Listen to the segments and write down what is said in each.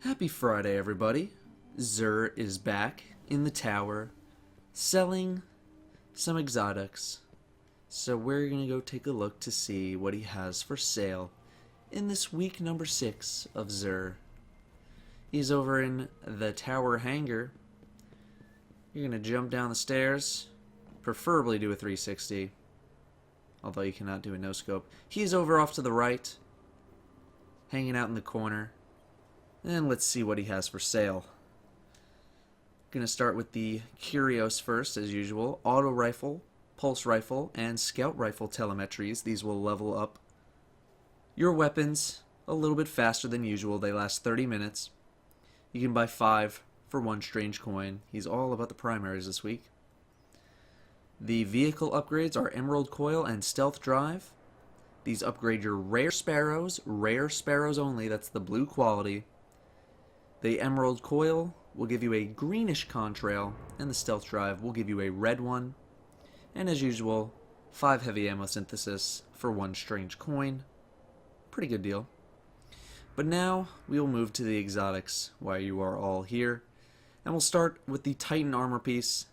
Happy Friday, everybody. Zur is back in the tower selling some exotics. So we're going to go take a look to see what he has for sale in this week number 6 of Zur. He's over in the tower hangar. You're going to jump down the stairs, preferably do a 360, although you cannot do a no-scope. He's over off to the right, hanging out in the corner. And let's see what he has for sale. Gonna start with the curios first, as usual. Auto rifle, pulse rifle, and scout rifle telemetries. These will level up your weapons a little bit faster than usual. They last 30 minutes. You can buy 5 for 1 strange coin. He's all about the primaries this week. The vehicle upgrades are emerald coil and stealth drive. These upgrade your rare sparrows only. That's the blue quality. The emerald coil will give you a greenish contrail, and the stealth drive will give you a red one. And as usual, 5 heavy ammo synthesis for 1 strange coin. Pretty good deal. But now we will move to the exotics while you are all here. And we'll start with the Titan armor piece,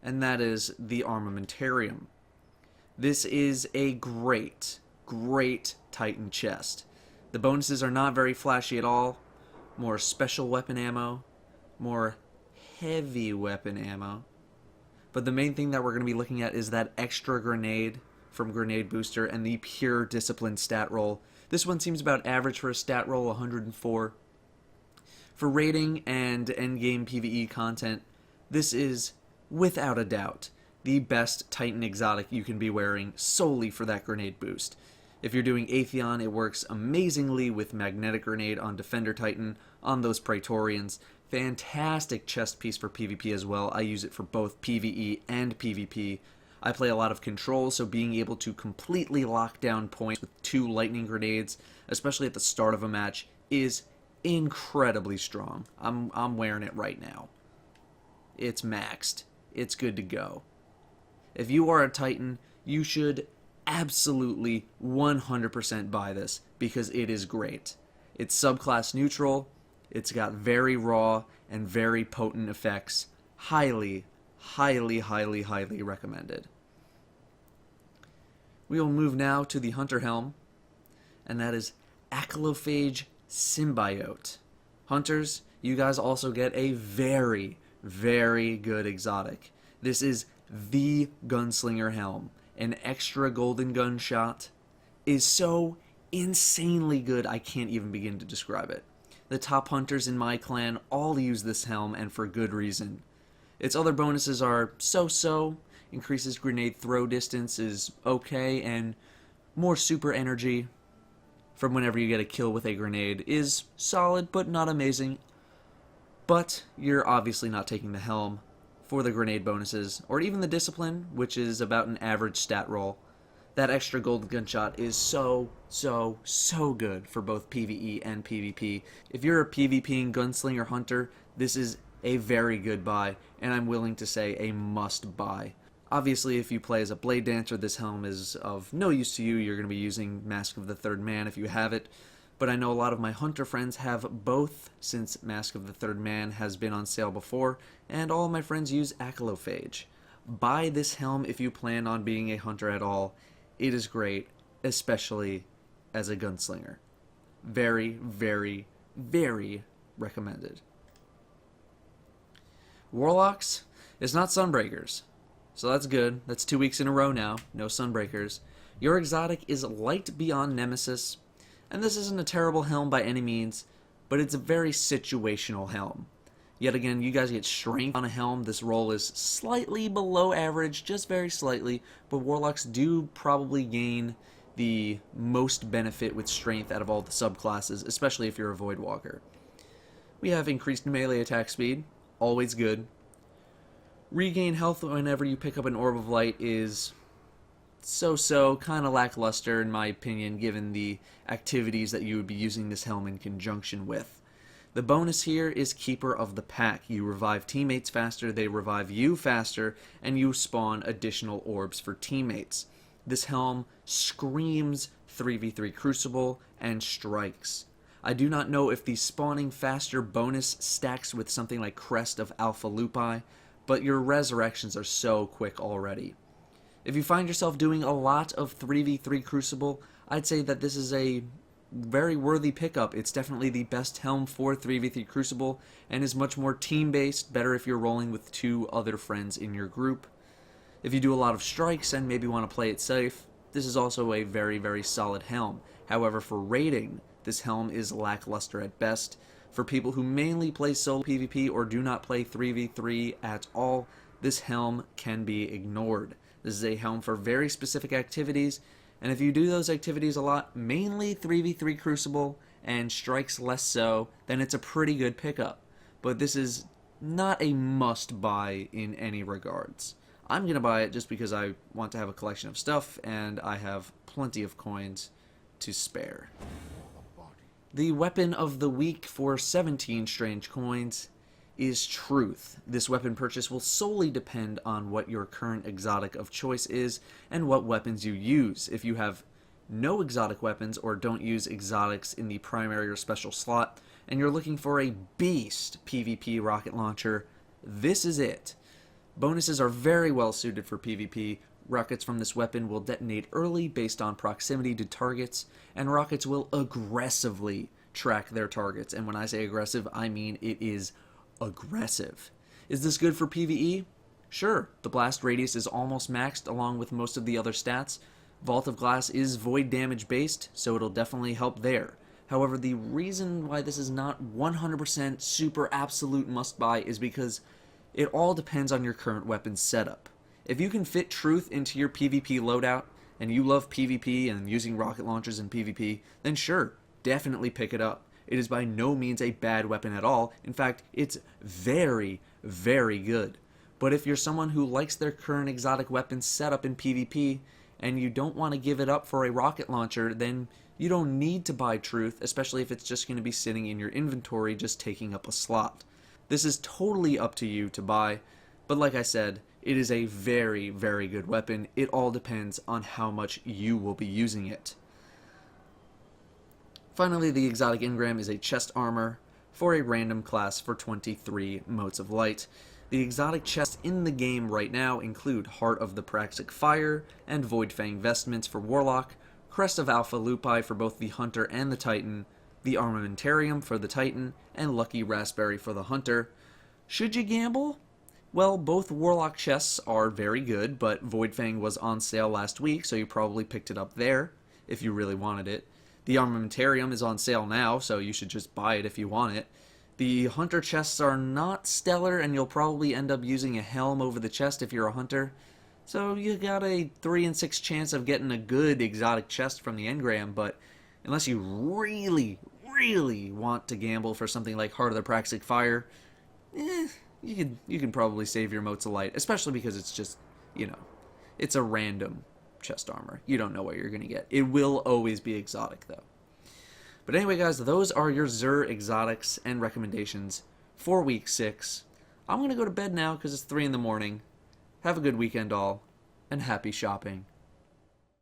and that is the Armamentarium. This is a great Titan chest. The bonuses are not very flashy at all. More special weapon ammo, more heavy weapon ammo. But the main thing that we're going to be looking at is that extra grenade from Grenade Booster and the pure discipline stat roll. This one seems about average for a stat roll, 104. For raiding and endgame PvE content, this is, without a doubt, the best Titan exotic you can be wearing solely for that grenade boost. If you're doing Atheon, it works amazingly with Magnetic Grenade on Defender Titan, on those Praetorians. Fantastic chest piece for PvP as well. I use it for both PvE and PvP. I play a lot of control, so being able to completely lock down points with 2 lightning grenades, especially at the start of a match, is incredibly strong. I'm wearing it right now. It's maxed. It's good to go. If you are a Titan, you should absolutely 100% buy this because it is great. It's subclass neutral, it's got very raw and very potent effects. Highly recommended. We will move now to the Hunter Helm, and that is Achlyophage Symbiote. Hunters, you guys also get a very good exotic. This is the Gunslinger Helm. An extra golden gunshot is so insanely good I can't even begin to describe it. The top hunters in my clan all use this helm, and for good reason. Its other bonuses are so-so, increases grenade throw distance is okay, and more super energy from whenever you get a kill with a grenade is solid but not amazing. But you're obviously not taking the helm for the grenade bonuses, or even the discipline, which is about an average stat roll. That extra golden gunshot is so good for both PvE and PvP. If you're a PvPing gunslinger hunter, this is a very good buy, and I'm willing to say a must buy. Obviously, if you play as a blade dancer, this helm is of no use to you. You're going to be using Mask of the Third Man if you have it. But I know a lot of my hunter friends have both, since Mask of the Third Man has been on sale before, and all of my friends use Achlyophage. Buy this helm if you plan on being a hunter at all. It is great, especially as a gunslinger. Very recommended. Warlocks is not Sunbreakers, so that's good. That's 2 weeks in a row now, no Sunbreakers. Your exotic is Light Beyond Nemesis. And this isn't a terrible helm by any means, but it's a very situational helm. Yet again, you guys get strength on a helm. This roll is slightly below average, just very slightly, but Warlocks do probably gain the most benefit with strength out of all the subclasses, especially if you're a Void Walker. We have increased melee attack speed, always good. Regain health whenever you pick up an Orb of Light is so-so, kind of lackluster in my opinion, given the activities that you would be using this helm in conjunction with. The bonus here is Keeper of the Pack. You revive teammates faster, they revive you faster, and you spawn additional orbs for teammates. This helm screams 3v3 Crucible and strikes. I do not know if the spawning faster bonus stacks with something like Crest of Alpha Lupi, but your resurrections are so quick already. If you find yourself doing a lot of 3v3 Crucible, I'd say that this is a very worthy pickup. It's definitely the best helm for 3v3 Crucible, and is much more team-based, better if you're rolling with 2 other friends in your group. If you do a lot of strikes and maybe want to play it safe, this is also a very, very solid helm. However, for raiding, this helm is lackluster at best. For people who mainly play solo PvP or do not play 3v3 at all, this helm can be ignored. This is a helm for very specific activities, and if you do those activities a lot, mainly 3v3 Crucible and strikes less so, then it's a pretty good pickup. But this is not a must-buy in any regards. I'm going to buy it just because I want to have a collection of stuff, and I have plenty of coins to spare. The weapon of the week for 17 strange coins is Truth. This weapon purchase will solely depend on what your current exotic of choice is and what weapons you use. If you have no exotic weapons or don't use exotics in the primary or special slot, and you're looking for a beast PvP rocket launcher, this is it. Bonuses are very well suited for PvP. Rockets from this weapon will detonate early based on proximity to targets, and rockets will aggressively track their targets. And when I say aggressive, I mean it is aggressive. Is this good for PvE? Sure, the blast radius is almost maxed along with most of the other stats. Vault of Glass is void damage based, so it'll definitely help there. However, the reason why this is not 100% super absolute must buy is because it all depends on your current weapon setup. If you can fit Truth into your PvP loadout, and you love PvP and using rocket launchers in PvP, then sure, definitely pick it up. It is by no means a bad weapon at all. In fact, it's very, very good. But if you're someone who likes their current exotic weapon setup in PvP, and you don't want to give it up for a rocket launcher, then you don't need to buy Truth, especially if it's just going to be sitting in your inventory just taking up a slot. This is totally up to you to buy, but like I said, it is a very, very good weapon. It all depends on how much you will be using it. Finally, the exotic engram is a chest armor for a random class for 23 motes of light. The exotic chests in the game right now include Heart of the Praxic Fire and Void Fang Vestments for Warlock, Crest of Alpha Lupi for both the Hunter and the Titan, the Armamentarium for the Titan, and Lucky Raspberry for the Hunter. Should you gamble? Well, both Warlock chests are very good, but Void Fang was on sale last week, so you probably picked it up there if you really wanted it. The Armamentarium is on sale now, so you should just buy it if you want it. The Hunter chests are not stellar, and you'll probably end up using a helm over the chest if you're a Hunter. So you got a 3 in 6 chance of getting a good exotic chest from the engram, but unless you really, really want to gamble for something like Heart of the Praxic Fire, you can probably save your motes of light, especially because it's just, it's a random chest armor. You don't know what you're going to get. It will always be exotic, though. But anyway, guys, those are your Xur exotics and recommendations for week 6. I'm going to go to bed now because it's 3 in the morning. Have a good weekend, all, and happy shopping.